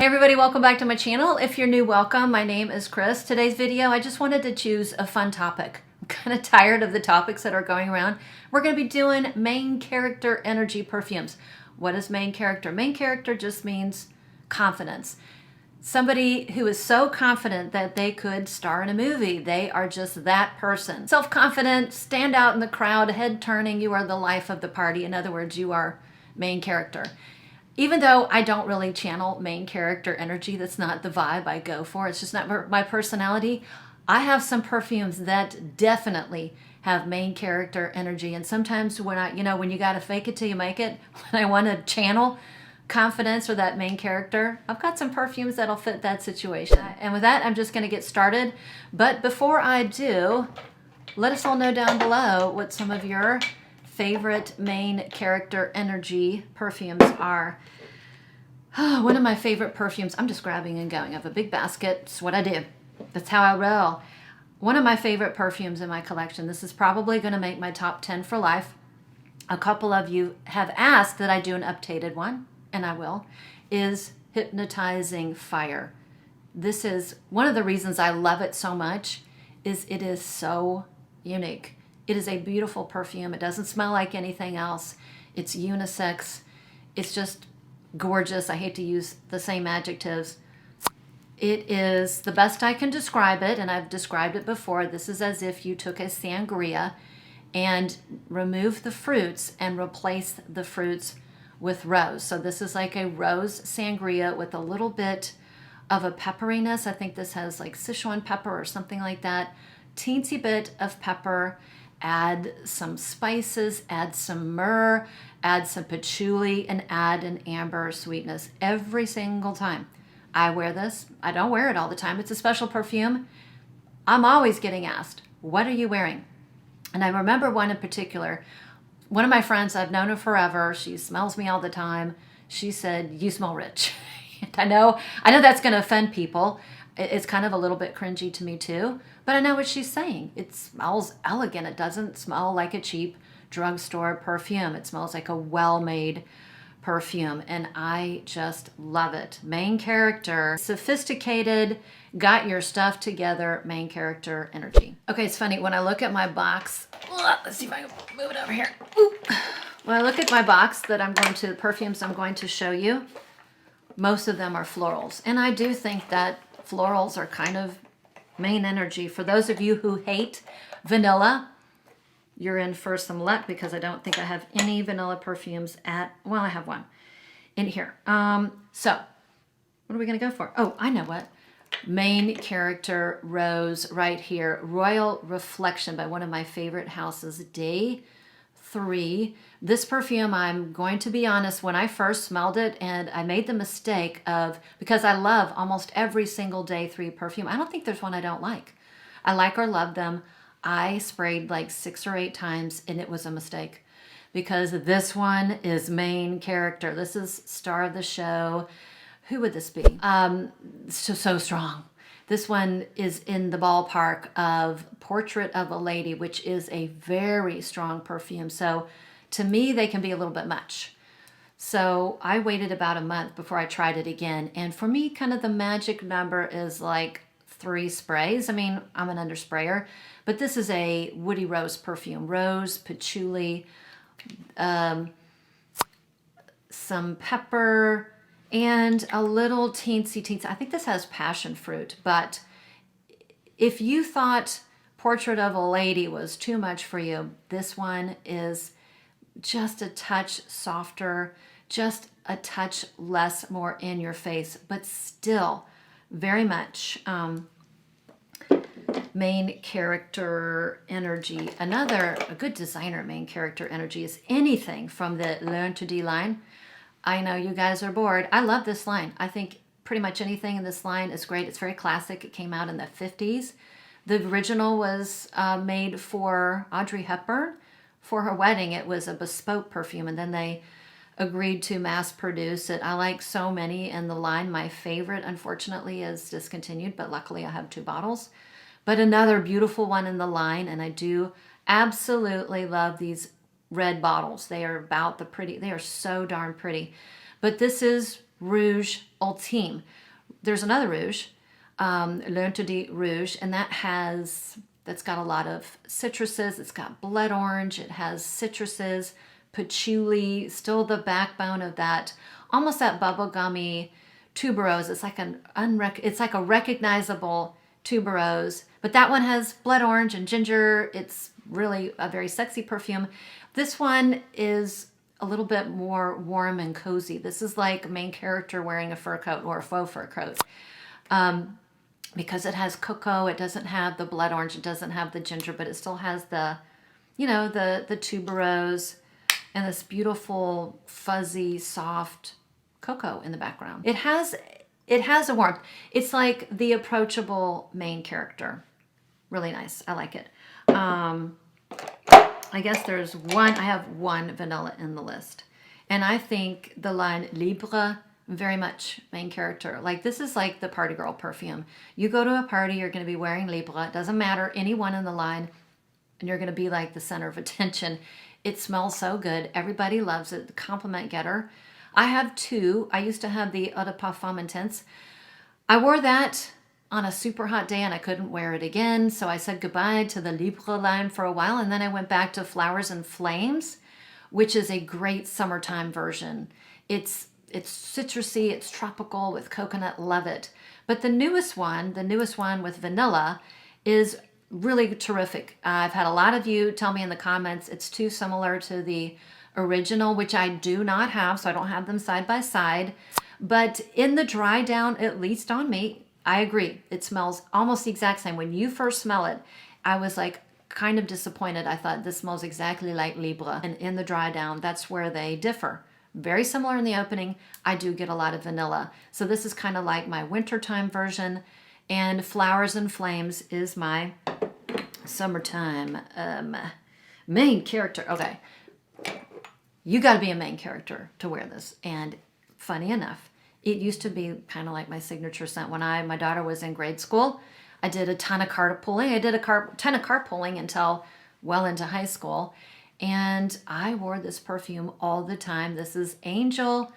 Hey everybody, welcome back to my channel. If you're new, welcome. My name is Chris. Today's video, I just wanted to choose a fun topic. I'm kind of tired of the topics that are going around. We're going to be doing main character energy perfumes. What is main character? Main character just means confidence. Somebody who is so confident that they could star in a movie. They are just that person. Self-confident, stand out in the crowd, head turning. You are the life of the party. In other words, you are main character. Even though I don't really channel main character energy, that's not the vibe I go for. It's just not my personality. I have some perfumes that definitely have main character energy. And sometimes when when you got to fake it till you make it, when I want to channel confidence or that main character, I've got some perfumes that'll fit that situation. And with that, I'm just going to get started. But before I do, let us all know down below what some of your favorite main character energy perfumes are. One of my favorite perfumes, I'm just grabbing and going. I have a big basket. It's what I do. That's how I roll. One of my favorite perfumes in my collection, this is probably going to make my top 10 for life. A couple of you have asked that I do an updated one, and I will, is Hypnotizing Fire. This is one of the reasons I love it so much, is it is so unique. It is a beautiful perfume. It doesn't smell like anything else. It's unisex. It's just gorgeous. I hate to use the same adjectives. It is the best I can describe it, and I've described it before. This is as if you took a sangria and removed the fruits and replaced the fruits with rose. So this is like a rose sangria with a little bit of a pepperiness. I think this has like Sichuan pepper or something like that. Teensy bit of pepper. Add some spices, add some myrrh, add some patchouli, and add an amber sweetness every single time I wear this. I don't wear it all the time. It's a special perfume. I'm always getting asked, what are you wearing? And I remember one in particular. One of my friends, I've known her forever. She smells me all the time. She said, you smell rich. I know that's going to offend people. It's kind of a little bit cringy to me too, but I know what she's saying. It smells elegant. It doesn't smell like a cheap drugstore perfume. It smells like a well-made perfume, and I just love it. Main character, sophisticated, got your stuff together, main character energy. Okay, it's funny. When I look at my box, let's see if I can move it over here. When I look at my box the perfumes I'm going to show you, most of them are florals. And I do think that florals are kind of main energy. For those of you who hate vanilla, you're in for some luck because I don't think I have any vanilla perfumes well, I have one in here. So what are we going to go for? Oh, I know what. Main character rose right here. Royal Reflection by one of my favorite houses, Day 3. This perfume, I'm going to be honest, when I first smelled it, and I made the mistake of, because I love almost every single Day 3 perfume. I don't think there's one I don't like. I like or love them. I sprayed like 6 or 8 times, and it was a mistake because this one is main character. This is star of the show. Who would this be? So strong. This one is in the ballpark of Portrait of a Lady, which is a very strong perfume. So to me, they can be a little bit much. So I waited about a month before I tried it again. And for me, kind of the magic number is like 3 sprays. I mean, I'm an undersprayer, but this is a woody rose perfume. Rose, patchouli, some pepper, and a little teensy. I think this has passion fruit, but if you thought Portrait of a Lady was too much for you, this one is just a touch softer, just a touch less more in your face, but still very much main character energy. A good designer main character energy is anything from the Learn to D line. I know you guys are bored. I love this line. I think pretty much anything in this line is great. It's very classic. It came out in the 50s. The original was made for Audrey Hepburn. For her wedding, it was a bespoke perfume, and then they agreed to mass produce it. I like so many in the line. My favorite, unfortunately, is discontinued, but luckily I have 2 bottles. But another beautiful one in the line, and I do absolutely love these red bottles. They are they are so darn pretty. But this is Rouge Ultime. There's another Rouge, L'Interdit Rouge, and that's got a lot of citruses. It's got blood orange. It has citruses, patchouli, still the backbone of that, almost that bubblegummy tuberose. It's like a recognizable tuberose, but that one has blood orange and ginger. It's really a very sexy perfume. This one is a little bit more warm and cozy. This is like main character wearing a fur coat or a faux fur coat. Because it has cocoa, it doesn't have the blood orange, it doesn't have the ginger, but it still has the, the tuberose and this beautiful, fuzzy, soft cocoa in the background. It has a warmth. It's like the approachable main character. Really nice. I like it. I guess I have one vanilla in the list. And I think the line Libre, very much main character. Like, this is like the party girl perfume. You go to a party, you're going to be wearing Libre. It doesn't matter, anyone in the line, and you're going to be like the center of attention. It smells so good. Everybody loves it. The compliment getter. I have two. I used to have the Eau de Parfum Intense. I wore that on a super hot day and I couldn't wear it again. So I said goodbye to the Libre line for a while. And then I went back to Flowers and Flames, which is a great summertime version. It's citrusy, it's tropical with coconut, love it. But the newest one with vanilla, is really terrific. I've had a lot of you tell me in the comments it's too similar to the original, which I do not have, so I don't have them side by side. But in the dry down, at least on me, I agree. It smells almost the exact same. When you first smell it, I was like kind of disappointed. I thought this smells exactly like Libre. And in the dry down, that's where they differ. Very similar in the opening. I do get a lot of vanilla. So this is kind of like my wintertime version. And Flowers and Flames is my summertime main character. Okay. You got to be a main character to wear this. And funny enough, it used to be kind of like my signature scent. When my daughter was in grade school, I did a ton of carpooling. I did a ton of carpooling until well into high school. And I wore this perfume all the time. This is Angel.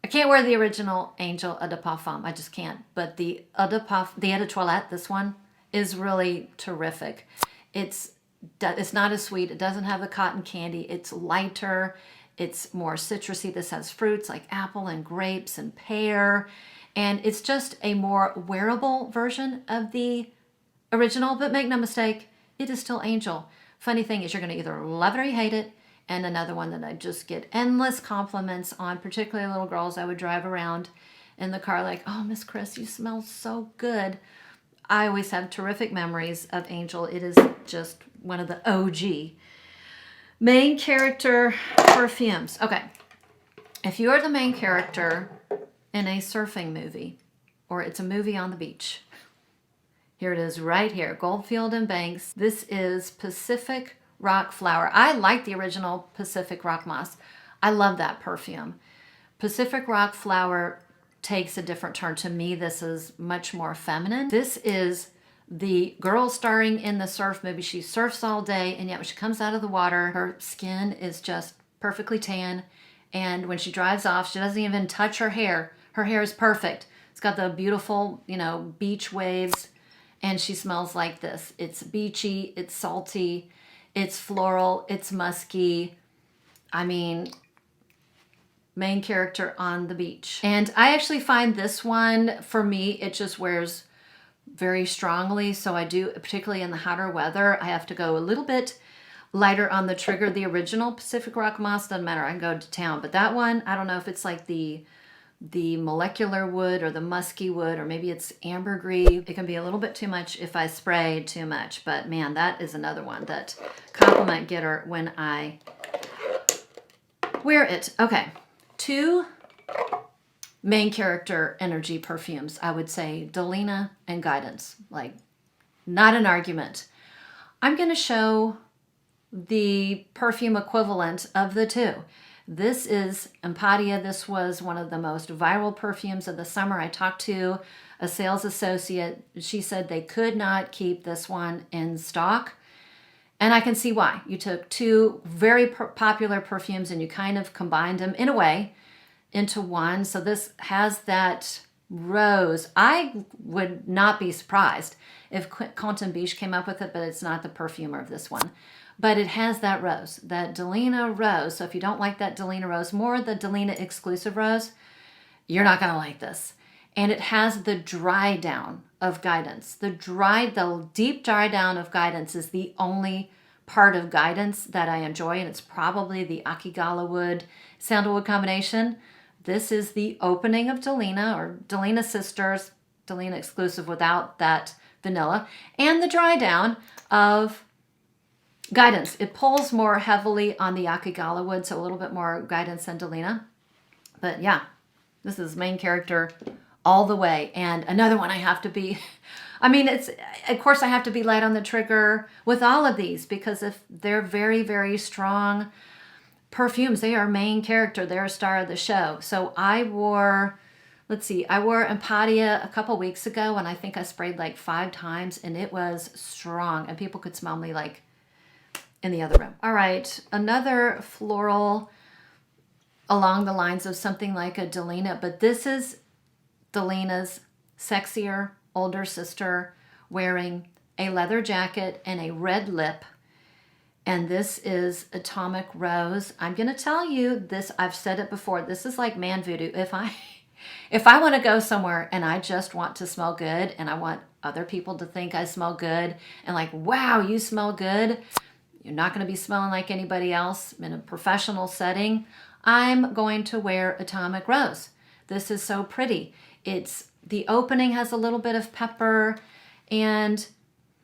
I can't wear the original Angel Eau de Parfum. I just can't. But the Eau de Toilette, this one, is really terrific. It's not as sweet. It doesn't have the cotton candy. It's lighter. It's more citrusy. This has fruits like apple and grapes and pear. And it's just a more wearable version of the original. But make no mistake, it is still Angel. Funny thing is, you're going to either love it or you hate it. And another one that I just get endless compliments on, particularly little girls. I would drive around in the car like, oh, Miss Chris, you smell so good. I always have terrific memories of Angel. It is just one of the OG main character perfumes. Okay, if you are the main character in a surfing movie, or it's a movie on the beach, here it is right here, Goldfield and Banks. This is Pacific Rock Flower. I like the original Pacific Rock Moss. I love that perfume. Pacific Rock Flower takes a different turn. To me, this is much more feminine. This is the girl starring in the surf movie. She surfs all day, and yet when she comes out of the water, her skin is just perfectly tan. And when she drives off, she doesn't even touch her hair. Her hair is perfect. It's got the beautiful, beach waves, and she smells like this. It's beachy, it's salty, it's floral, it's musky. I mean, main character on the beach. And I actually find this one, for me, it just wears very strongly. So I do, particularly in the hotter weather, I have to go a little bit lighter on the trigger. The original Pacific Rock Moss, doesn't matter, I can go to town. But that one, I don't know if it's like the molecular wood or the musky wood, or maybe it's ambergris. It can be a little bit too much if I spray too much. But man, that is another one that compliment getter when I wear it. Okay, two main character energy perfumes, I would say Delina and Guidance. Like, not an argument. I'm going to show the perfume equivalent of the two. This is Empadia. This was one of the most viral perfumes of the summer. I talked to a sales associate. She said they could not keep this one in stock. And I can see why. You took two very popular perfumes and you kind of combined them in a way into one. So this has that rose. I would not be surprised if Quentin Beach came up with it, but it's not the perfumer of this one. But it has that rose, that Delina rose. So if you don't like that Delina rose, more the Delina exclusive rose, you're not going to like this. And it has the dry down of guidance. The deep dry down of guidance is the only part of guidance that I enjoy, and it's probably the Akigala wood sandalwood combination. This is the opening of Delina, or Delina Sisters, Delina exclusive without that vanilla, and the dry down of guidance. It pulls more heavily on the Akigala wood, so a little bit more guidance than Delina. But yeah, this is main character all the way. And another one I have to be, I mean, of course I have to be light on the trigger with all of these, because if they're very, very strong perfumes, they are main character, they're a star of the show. So I wore Empadia a couple weeks ago, and I think I sprayed like 5 times, and it was strong, and people could smell me like in the other room. All right, another floral along the lines of something like a Delina, but this is Delina's sexier older sister wearing a leather jacket and a red lip. And this is Atomic Rose. I'm going to tell you this, I've said it before, this is like man voodoo. If I want to go somewhere and I just want to smell good, and I want other people to think I smell good and like, wow, you smell good. You're not going to be smelling like anybody else in a professional setting. I'm going to wear Atomic Rose. This is so pretty. The opening has a little bit of pepper, and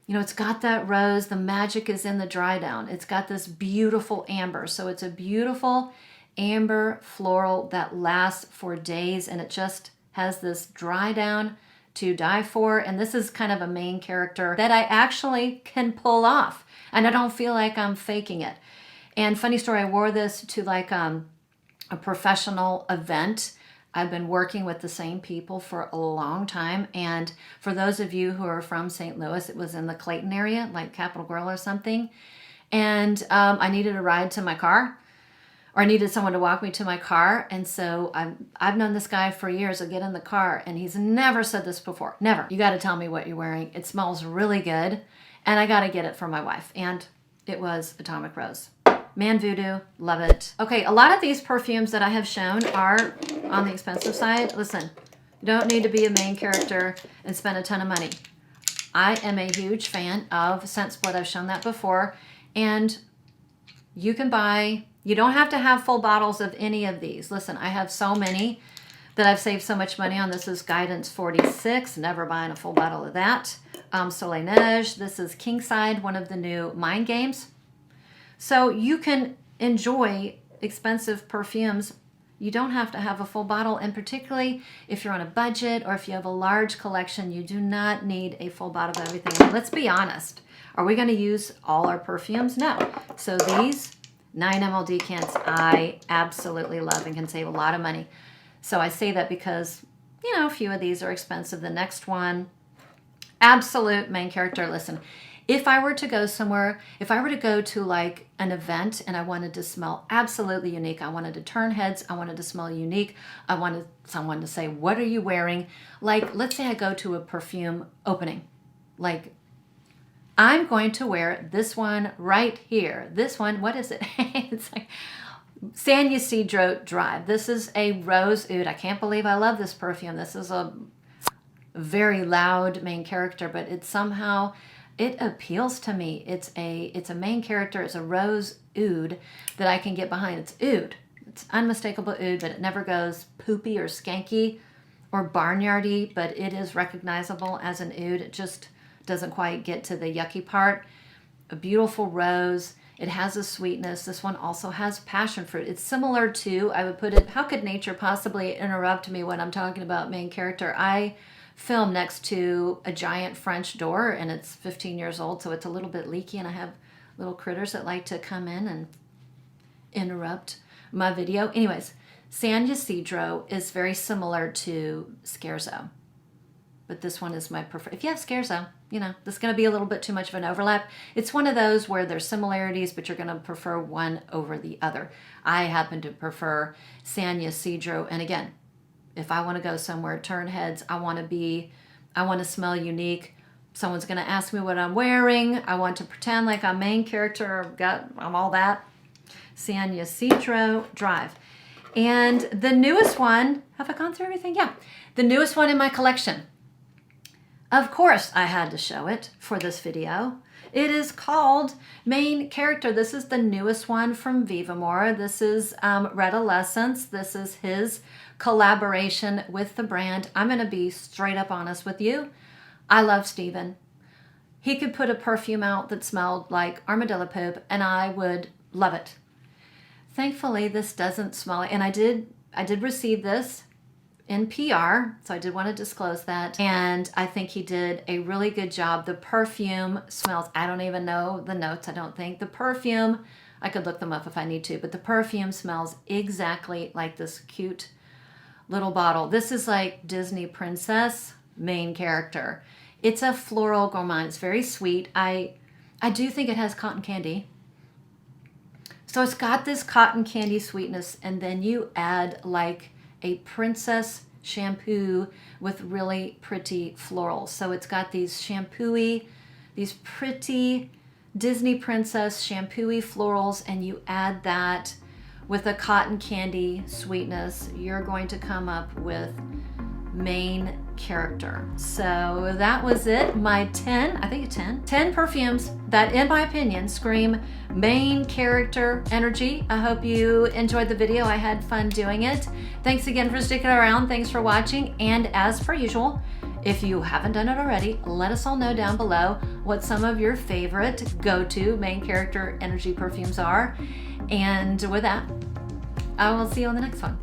you know, it's got that rose. The magic is in the dry down. It's got this beautiful amber. So it's a beautiful amber floral that lasts for days, and it just has this dry down to die for. And this is kind of a main character that I actually can pull off, and I don't feel like I'm faking it. And funny story, I wore this to like a professional event. I've been working with the same people for a long time. And for those of you who are from St. Louis, it was in the Clayton area, like Capitol Grill or something. And I needed a ride to my car, or I needed someone to walk me to my car. And so I've known this guy for years. I get in the car, and he's never said this before. Never. You got to tell me what you're wearing. It smells really good, and I got to get it for my wife. And it was Atomic Rose. Man voodoo, love it. Okay, a lot of these perfumes that I have shown are on the expensive side. Listen, you don't need to be a main character and spend a ton of money. I am a huge fan of Scent Split. I've shown that before. And you can buy, you don't have to have full bottles of any of these. Listen, I have so many that I've saved so much money on. This is Guidance 46, never buying a full bottle of that. Soleil Neige, this is Kingside, one of the new Mind Games. So you can enjoy expensive perfumes. You don't have to have a full bottle, and particularly if you're on a budget or if you have a large collection, you do not need a full bottle of everything. And let's be honest. Are we going to use all our perfumes? No. So these 9 ml decants I absolutely love and can save a lot of money. So I say that because, you know, a few of these are expensive. The next one, absolute main character. Listen, if I were to go somewhere, if I were to go to like an event and I wanted to smell absolutely unique, I wanted to turn heads, I wanted to smell unique, I wanted someone to say, what are you wearing? Like, let's say I go to a perfume opening. Like, I'm going to wear this one right here. This one, what is it? It's like San Ysidro Drive. This is a rose oud. I can't believe I love this perfume. This is a very loud main character, but it somehow, it appeals to me. It's a main character. It's a rose oud that I can get behind. It's oud. It's unmistakable oud, but it never goes poopy or skanky or barnyardy, but it is recognizable as an oud. It just doesn't quite get to the yucky part. A beautiful rose. It has a sweetness. This one also has passion fruit. It's similar to, I would put it, how could nature possibly interrupt me when I'm talking about main character? I film next to a giant French door, and it's 15 years old, so it's a little bit leaky, and I have little critters that like to come in and interrupt my video. Anyways, San Ysidro is very similar to Scherzo. but this one is my preferred. If you have Scherzo, you know, this is going to be a little bit too much of an overlap. It's one of those where there's similarities, but you're going to prefer one over the other. I happen to prefer San Ysidro. And again, if I want to go somewhere, turn heads, I want to smell unique. Someone's going to ask me what I'm wearing. I want to pretend like I'm main character. I'm all that. San Ysidro Drive. And the newest one, have I gone through everything? Yeah. The newest one in my collection. Of course, I had to show it for this video. It is called Main Character. This is the newest one from Vivamor. This is Redolescence. This is his collaboration with the brand. I'm going to be straight up honest with you. I love Steven. He could put a perfume out that smelled like armadillo poop and I would love it. Thankfully, this doesn't smell like, and I did receive this in PR, so I did want to disclose that. And I think he did a really good job. The perfume smells, I don't even know the notes, I don't think. The perfume, I could look them up if I need to, but the perfume smells exactly like this cute little bottle. This is like Disney Princess Main Character. It's a floral gourmand. It's very sweet. I do think it has cotton candy. So it's got this cotton candy sweetness, and then you add like a princess shampoo with really pretty florals. So it's got these these pretty Disney princess shampooy florals, and you add that with a cotton candy sweetness. You're going to come up with Main Character. So that was it. My 10 perfumes that, in my opinion, scream main character energy. I hope you enjoyed the video. I had fun doing it. Thanks again for sticking around. Thanks for watching. And as per usual, if you haven't done it already, let us all know down below what some of your favorite go-to main character energy perfumes are. And with that, I will see you on the next one.